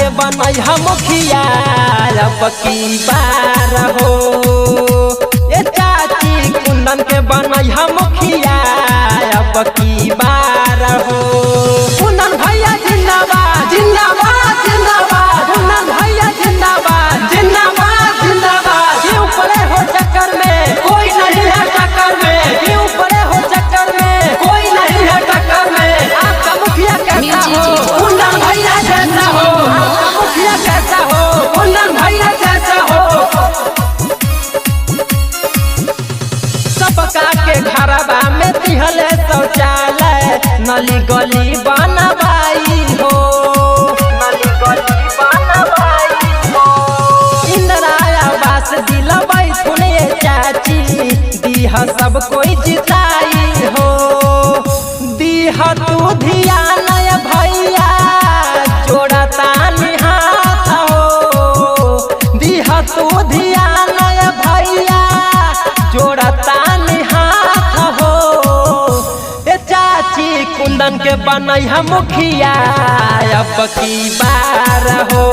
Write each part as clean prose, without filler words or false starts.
के बनई हम मुखिया अब की बार हो। ये चाची कुंदन के बनई हम मुखिया अब की बार हो। कुंदन भैया जिंदाबाद जिंदाबाद जिंदाबाद, कुंदन भैया जिंदाबाद जिंदाबाद जिंदाबाद। क्यों पड़े हो चक्कर में कोई नहीं है टक्कर में, क्यों पड़े हो चक्कर में कोई नहीं है टक्कर में। आपका मुखिया कैसा हो कुंदन भैया जैसा हो, आपका मुखिया कैसा हो कुंदन भैया जैसा हो। सबका के घरवा में दिहले शौचालय नली गली बनवाई हो, नली गली बनवाई हो। इंदिरा आवास दिलवाई सुने चाची दीह सब कोई जिताई हो। दीह तू ध्यान भैया जोड़ता हाथ हो, दीह तू ध्यान भैया जोड़ता हाथ हो। ए चाची कुंदन के बनई हम मुखिया अब की बार हो।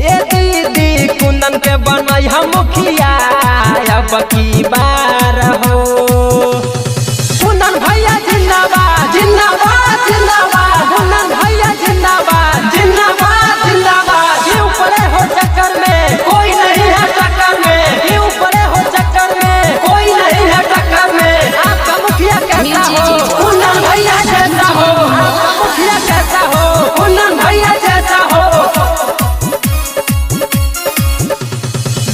ए दीदी कुंदन के बनई हम मुखिया अब की बार हो। कुंदन भैया जिंदाबाद जिंदाबाद जिंदाबाद, कुंदन भैया जिंदाबाद जिंदाबाद जिंदाबाद। क्यों पड़े हो चक्कर में कोई नहीं है टक्कर में, क्यों पड़े हो चक्कर में कोई नहीं है टक्कर में। आपका मुखिया कैसा हो कुंदन भैया जैसा हो, आपका मुखिया कैसा हो कुंदन भैया जैसा हो।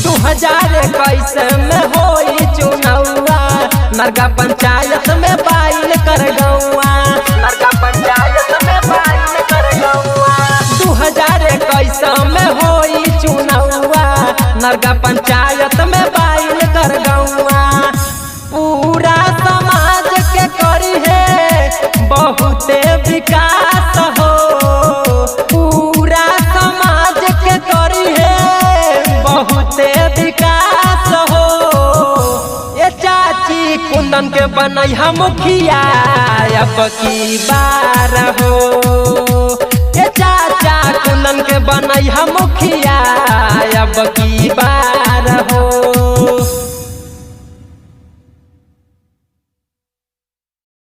2021 में होई चुनावा नरगा पंचायत में बाइल कर गौआ, नरगा पंचायत में बाइल कर गौआ। 2021 में होई चुनावा नरगा पंचायत में बाइल कर गौआ। पूरा समाज के करी है बहुते विकास हो, पूरा समाज के करी है बहुते विकास हो। ये चाची कुंदन के बनई हम मुखिया अब की बार हो। ये चाचा कुंदन के बनई हम मुखिया अब की बार